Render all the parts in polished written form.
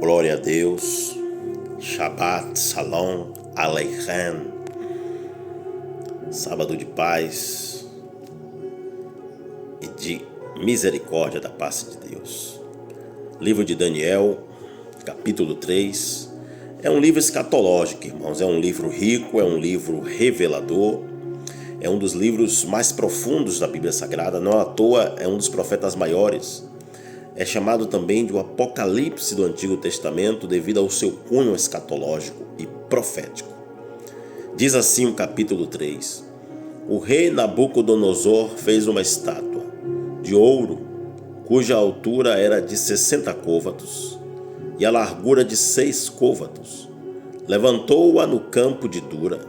Glória a Deus, Shabbat, Shalom, Aleichem, sábado de paz e de misericórdia da parte de Deus. Livro de Daniel, capítulo 3, é um livro escatológico, irmãos, é um livro rico, é um livro revelador, é um dos livros mais profundos da Bíblia Sagrada, não à toa é um dos profetas maiores. É chamado também de o Apocalipse do Antigo Testamento devido ao seu cunho escatológico e profético. Diz assim o capítulo 3: O rei Nabucodonosor fez uma estátua de ouro, cuja altura era de 60 côvados e a largura de 6 côvados. Levantou-a no campo de Dura,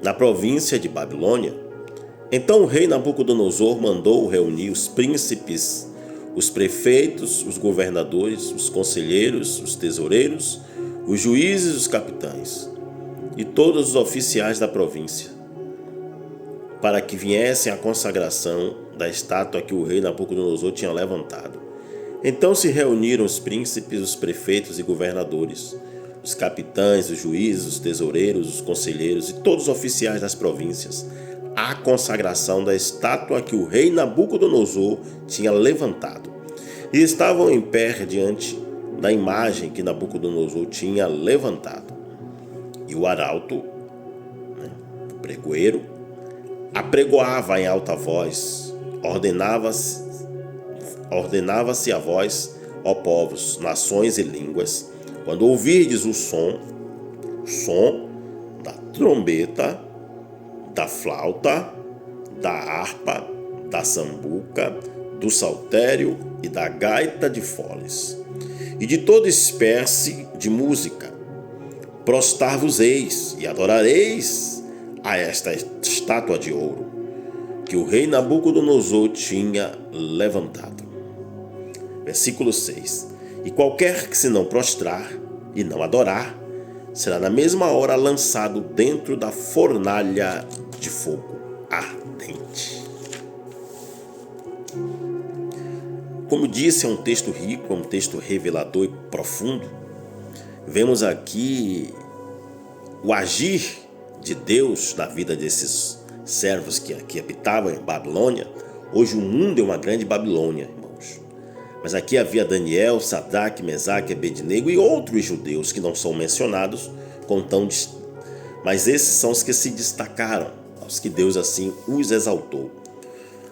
na província de Babilônia. Então o rei Nabucodonosor mandou reunir os príncipes, os prefeitos, os governadores, os conselheiros, os tesoureiros, os juízes, os capitães e todos os oficiais da província, para que viessem à consagração da estátua que o rei Nabucodonosor tinha levantado. Então se reuniram os príncipes, os prefeitos e governadores, os capitães, os juízes, os tesoureiros, os conselheiros e todos os oficiais das províncias, à consagração da estátua que o rei Nabucodonosor tinha levantado. E estavam em pé diante da imagem que Nabucodonosor tinha levantado. E o arauto, o pregoeiro, apregoava em alta voz, ordenava-se a vós, ó povos, nações e línguas, quando ouvirdes o som da trombeta, da flauta, da harpa, da sambuca, do saltério e da gaita de foles, e de toda espécie de música, prostrar-vos-eis e adorareis a esta estátua de ouro que o rei Nabucodonosor tinha levantado. Versículo 6: E qualquer que se não prostrar e não adorar, será na mesma hora lançado dentro da fornalha de fogo ardente. Como disse, é um texto rico, é um texto revelador e profundo. Vemos aqui o agir de Deus na vida desses servos que aqui habitavam em Babilônia. Hoje o mundo é uma grande Babilônia, irmãos. Mas aqui havia Daniel, Sadraque, Mesaque, Abednego e outros judeus que não são mencionados, mas esses são os que se destacaram, os que Deus assim os exaltou.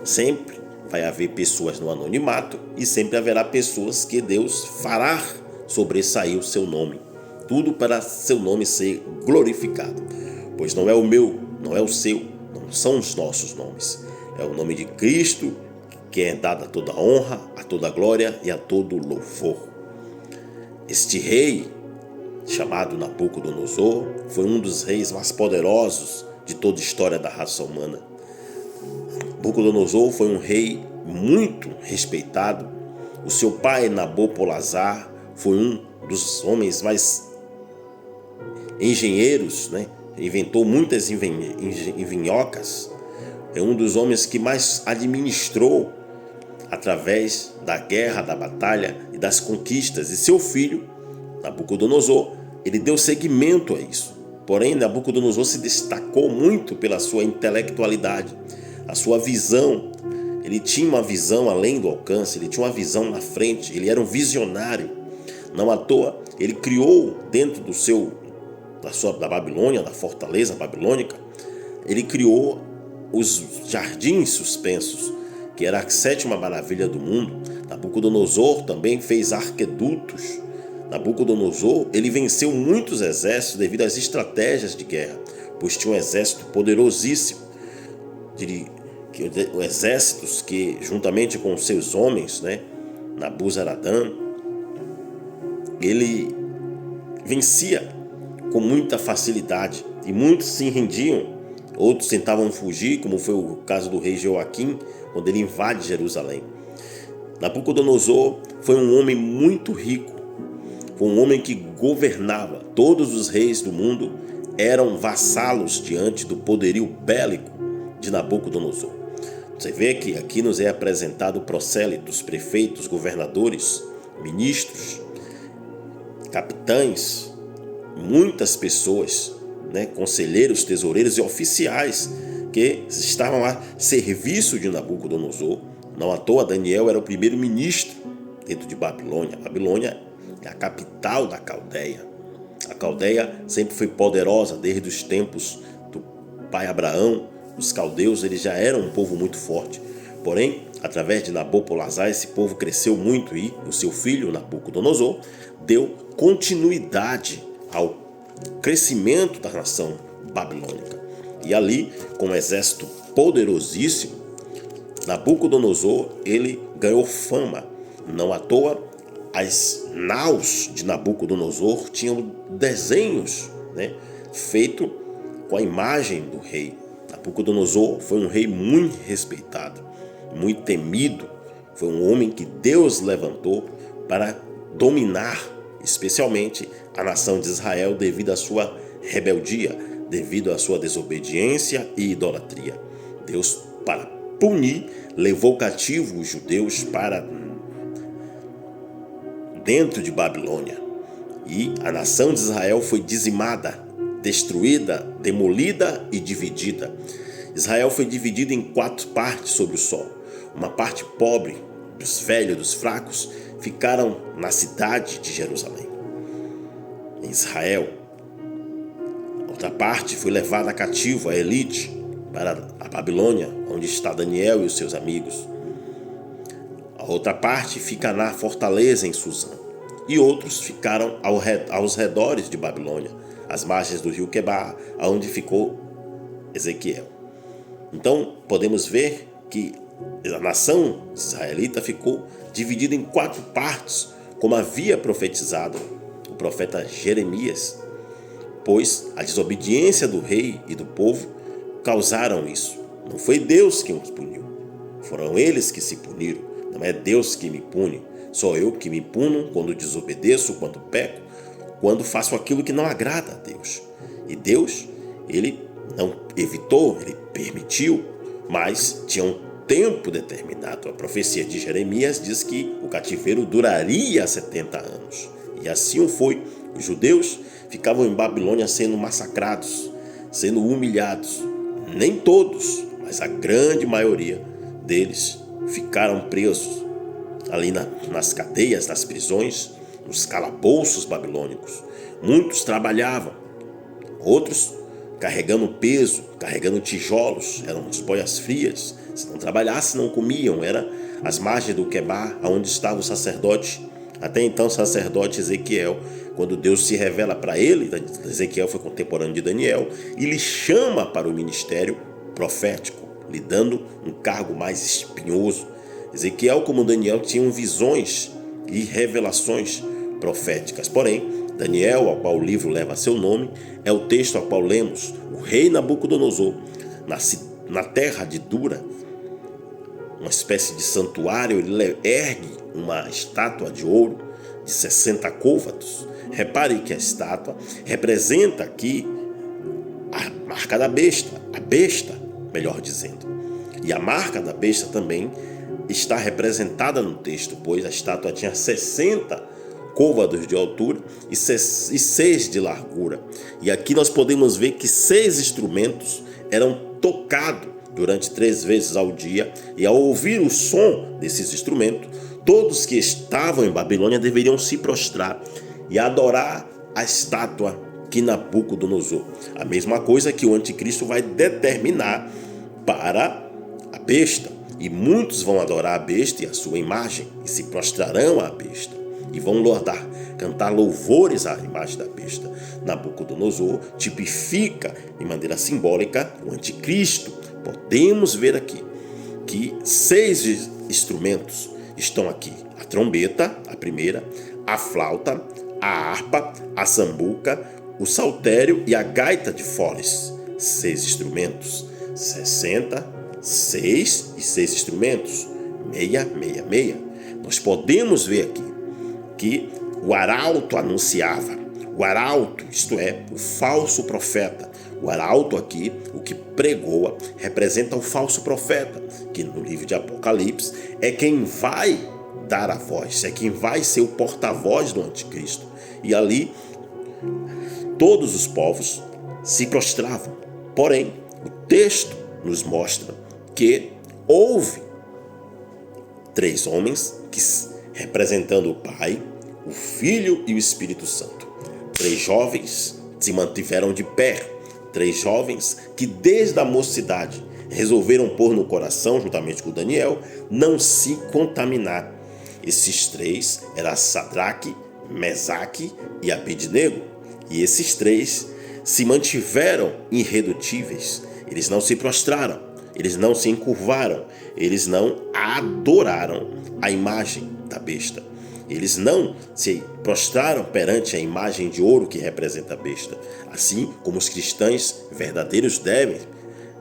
Sempre vai haver pessoas no anonimato e sempre haverá pessoas que Deus fará sobressair o seu nome. Tudo para seu nome ser glorificado. Pois não é o meu, não é o seu, não são os nossos nomes. É o nome de Cristo que é dado a toda honra, a toda glória e a todo louvor. Este rei, chamado Nabucodonosor, foi um dos reis mais poderosos de toda a história da raça humana. Nabucodonosor foi um rei muito respeitado. O seu pai, Nabopolassar, foi um dos homens mais engenheiros, inventou muitas engenhocas. É um dos homens que mais administrou através da guerra, da batalha e das conquistas. E seu filho, Nabucodonosor, ele deu seguimento a isso. Porém, Nabucodonosor se destacou muito pela sua intelectualidade, a sua visão. Ele tinha uma visão além do alcance, ele tinha uma visão na frente, ele era um visionário. Não à toa, ele criou dentro da Babilônia, da fortaleza babilônica, ele criou os jardins suspensos, que era a 7ª maravilha do mundo. Nabucodonosor também fez arquedutos. Nabucodonosor, ele venceu muitos exércitos devido às estratégias de guerra, pois tinha um exército poderosíssimo, exércitos que, juntamente com seus homens, Nabuzaradã, ele vencia com muita facilidade e muitos se rendiam, outros tentavam fugir, como foi o caso do rei Joaquim, quando ele invade Jerusalém. Nabucodonosor foi um homem muito rico, foi um homem que governava. Todos os reis do mundo eram vassalos diante do poderio bélico de Nabucodonosor. Você vê que aqui nos é apresentado prosélitos, prefeitos, governadores, ministros, capitães, muitas pessoas, conselheiros, tesoureiros e oficiais que estavam a serviço de Nabucodonosor. Não à toa, Daniel era o primeiro ministro dentro de Babilônia. Babilônia é a capital da Caldeia. A Caldeia sempre foi poderosa desde os tempos do pai Abraão. Os caldeus, eles já eram um povo muito forte. Porém, através de Nabopolassar, esse povo cresceu muito e o seu filho Nabucodonosor deu continuidade ao crescimento da nação babilônica. E ali, com um exército poderosíssimo, Nabucodonosor, ele ganhou fama. Não à toa, as naus de Nabucodonosor tinham desenhos, feitos com a imagem do rei. Nabucodonosor foi um rei muito respeitado, muito temido. Foi um homem que Deus levantou para dominar, especialmente a nação de Israel, devido à sua rebeldia, devido à sua desobediência e idolatria. Deus, para punir, levou cativo os judeus para dentro de Babilônia. E a nação de Israel foi dizimada, destruída, demolida e dividida. Israel foi dividido em 4 partes sobre o sol. Uma parte pobre, dos velhos, dos fracos, ficaram na cidade de Jerusalém, em Israel. Outra parte foi levada cativo, a elite, para a Babilônia, onde está Daniel e os seus amigos. A outra parte fica na fortaleza em Susã. E outros ficaram aos redores de Babilônia, às margens do rio Quebar, onde ficou Ezequiel. Então, podemos ver que a nação israelita ficou dividida em 4 partes, como havia profetizado o profeta Jeremias, pois a desobediência do rei e do povo causaram isso. Não foi Deus quem os puniu, foram eles que se puniram. Não é Deus que me pune, sou eu que me puno quando desobedeço, quando peco, quando faço aquilo que não agrada a Deus. E Deus, ele não evitou, ele permitiu, mas tinha um tempo determinado. A profecia de Jeremias diz que o cativeiro duraria 70 anos. E assim foi. Os judeus ficavam em Babilônia sendo massacrados, sendo humilhados. Nem todos, mas a grande maioria deles ficaram presos ali nas cadeias, nas prisões, nos calabouços babilônicos. Muitos trabalhavam, outros carregando peso, carregando tijolos, eram as boias frias. Se não trabalhassem, não comiam. Era as margens do Quebar, onde estava o sacerdote, até então o sacerdote Ezequiel. Quando Deus se revela para ele, Ezequiel foi contemporâneo de Daniel, e lhe chama para o ministério profético, lhe dando um cargo mais espinhoso. Ezequiel, como Daniel, tinham visões e revelações proféticas. Porém, Daniel, ao qual o livro leva seu nome, é o texto ao qual lemos. O rei Nabucodonosor, na terra de Dura, uma espécie de santuário, ele ergue uma estátua de ouro de 60 côvados. Repare que a estátua representa aqui a marca da besta, a besta, melhor dizendo. E a marca da besta também está representada no texto, pois a estátua tinha 60 côvados de altura e 6 de largura. E aqui nós podemos ver que 6 instrumentos eram tocados durante 3 vezes ao dia, e ao ouvir o som desses instrumentos, todos que estavam em Babilônia deveriam se prostrar e adorar a estátua que Nabucodonosor. A mesma coisa que o anticristo vai determinar para a besta. E muitos vão adorar a besta e a sua imagem, e se prostrarão à besta, e vão louvar, cantar louvores à imagem da besta. Nabucodonosor tipifica de maneira simbólica o anticristo. Podemos ver aqui que 6 instrumentos estão aqui: a trombeta, a primeira, a flauta, a harpa, a sambuca, o saltério e a gaita de foles. 6 instrumentos, 66 e 6 instrumentos, 666. Nós podemos ver aqui que o arauto anunciava, o arauto, isto é, o falso profeta. O arauto aqui, o que pregoa, representa o falso profeta, que no livro de Apocalipse é quem vai dar a voz, é quem vai ser o porta-voz do anticristo. E ali todos os povos se prostravam. Porém, o texto nos mostra que houve 3 homens que, representando o Pai, o Filho e o Espírito Santo. 3 jovens se mantiveram de pé. 3 jovens que desde a mocidade resolveram pôr no coração, juntamente com Daniel, não se contaminar. Esses 3 eram Sadraque, Mesaque e Abednego. E esses 3 se mantiveram irredutíveis. Eles não se prostraram, eles não se encurvaram, eles não adoraram a imagem da besta. Eles não se prostraram perante a imagem de ouro que representa a besta, assim como os cristãos verdadeiros devem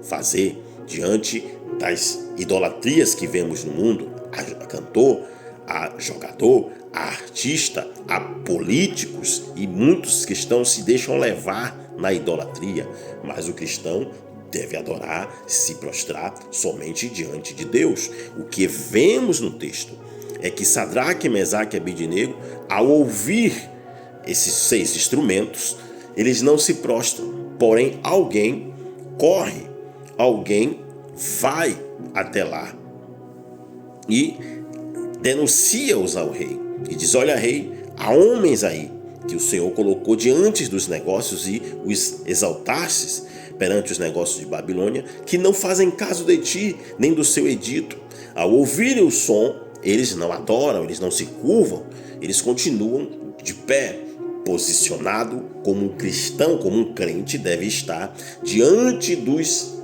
fazer diante das idolatrias que vemos no mundo, a cantor, a jogador, a artista, a políticos, e muitos cristãos se deixam levar na idolatria, mas o cristão deve adorar, se prostrar somente diante de Deus. O que vemos no texto é que Sadraque, Mesaque e Abednego, ao ouvir esses 6 instrumentos, eles não se prostram, porém alguém corre, alguém vai até lá e denuncia-os ao rei e diz: olha, rei, há homens aí que o Senhor colocou diante dos negócios e os exaltastes perante os negócios de Babilônia, que não fazem caso de ti, nem do seu edito. Ao ouvirem o som, eles não adoram, eles não se curvam, eles continuam de pé, posicionado como um cristão, como um crente deve estar diante dos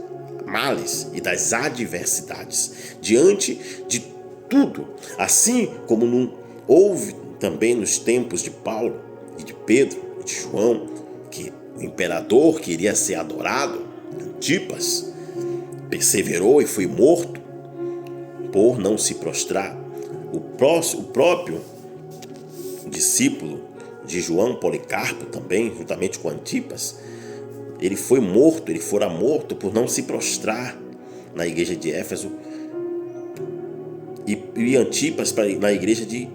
males e das adversidades, diante de tudo. Assim como não houve também nos tempos de Paulo e de Pedro e de João, que o imperador queria ser adorado, Antipas perseverou e foi morto por não se prostrar. O próprio discípulo de João, Policarpo, também, juntamente com Antipas, ele foi morto, ele fora morto por não se prostrar na igreja de Éfeso, e Antipas na igreja de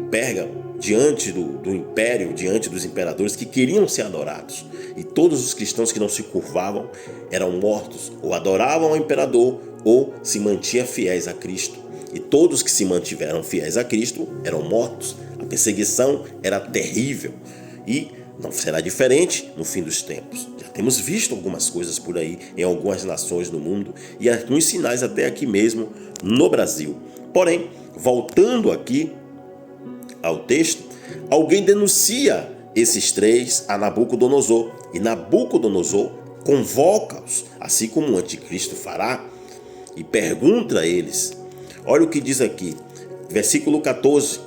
Pérgamo, diante do império, diante dos imperadores que queriam ser adorados. E todos os cristãos que não se curvavam eram mortos, ou adoravam ao imperador, ou se mantinham fiéis a Cristo. E todos que se mantiveram fiéis a Cristo eram mortos. A perseguição era terrível. E não será diferente no fim dos tempos. Já temos visto algumas coisas por aí em algumas nações do mundo e alguns sinais até aqui mesmo no Brasil. Porém, voltando aqui ao texto, alguém denuncia esses 3 a Nabucodonosor, e Nabucodonosor convoca-os, assim como o anticristo fará, e pergunta a eles. Olha o que diz aqui, versículo 14.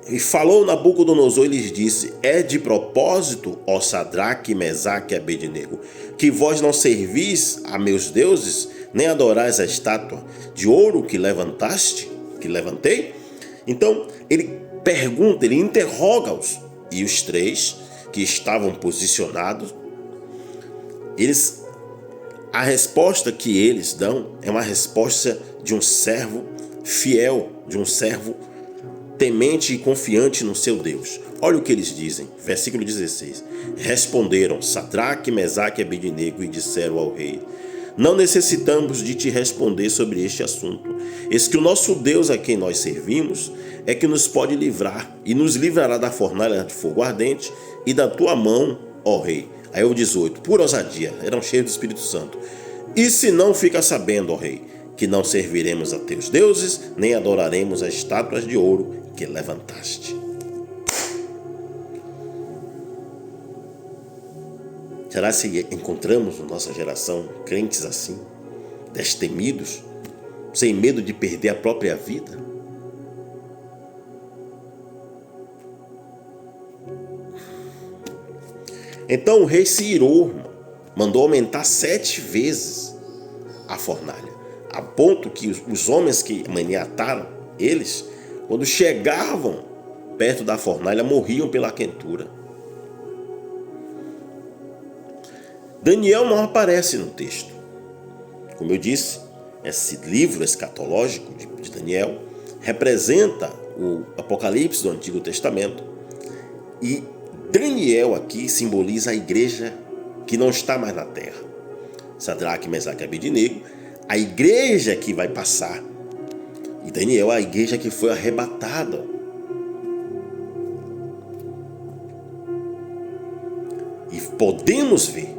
E falou Nabucodonosor e lhes disse: é de propósito, ó Sadraque, Mesaque e Abednego, que vós não servis a meus deuses, nem adorais a estátua de ouro que levantei? Então ele pergunta, ele interroga-os, e os 3 que estavam posicionados, a resposta que eles dão é uma resposta de um servo fiel, de um servo temente e confiante no seu Deus. Olha o que eles dizem, versículo 16. Responderam Sadraque, Mesaque e Abednego e disseram ao rei: não necessitamos de te responder sobre este assunto. Eis que o nosso Deus, a quem nós servimos, é que nos pode livrar, e nos livrará da fornalha de fogo ardente e da tua mão, ó rei. Aí o 18, por ousadia, eram cheios do Espírito Santo. E se não, fica sabendo, ó rei, que não serviremos a teus deuses, nem adoraremos as estátuas de ouro que levantaste. Será que encontramos na nossa geração crentes assim, destemidos, sem medo de perder a própria vida? Então o rei se irou, mandou aumentar 7 vezes a fornalha, a ponto que os homens que maniataram eles, quando chegavam perto da fornalha, morriam pela quentura. Daniel não aparece no texto. Como eu disse, esse livro escatológico de Daniel representa o Apocalipse do Antigo Testamento. E Daniel aqui simboliza a igreja que não está mais na terra. Sadraque, Mesaque e Abednego, a igreja que vai passar. E Daniel, a igreja que foi arrebatada. E podemos ver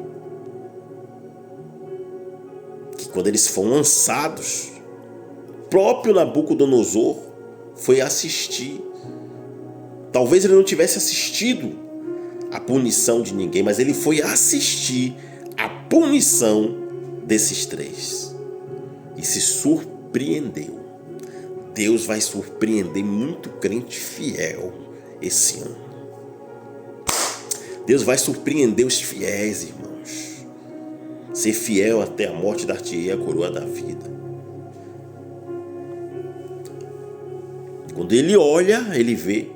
que quando eles foram lançados, o próprio Nabucodonosor foi assistir. Talvez ele não tivesse assistido a punição de ninguém, mas ele foi assistir a punição desses três. E se surpreendeu. Deus vai surpreender muito crente fiel esse ano. Deus vai surpreender os fiéis, irmãos. Ser fiel até a morte dar-te-ei a coroa da vida. Quando ele olha, ele vê.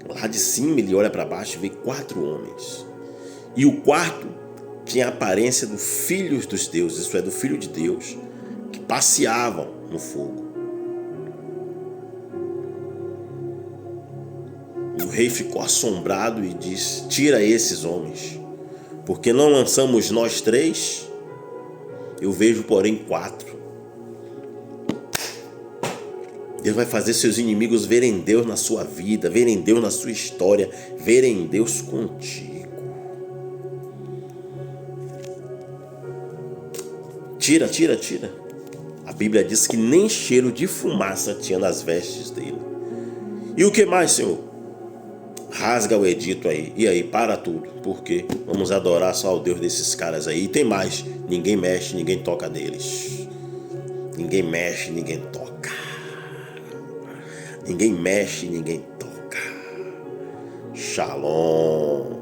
Lá de cima ele olha para baixo e vê 4 homens. E o quarto tinha a aparência do filho dos deuses, isso é, do filho de Deus, que passeavam no fogo. E o rei ficou assombrado e disse: tira esses homens, porque não lançamos nós 3? Eu vejo, porém, 4. Deus vai fazer seus inimigos verem Deus na sua vida, verem Deus na sua história, verem Deus contigo. Tira. A Bíblia diz que nem cheiro de fumaça tinha nas vestes dele. E o que mais, Senhor? Rasga o edito aí. E aí, para tudo. Por quê? Vamos adorar só o Deus desses caras aí. E tem mais. Ninguém mexe, ninguém toca neles. Ninguém mexe, ninguém toca. Ninguém mexe, ninguém toca. Shalom.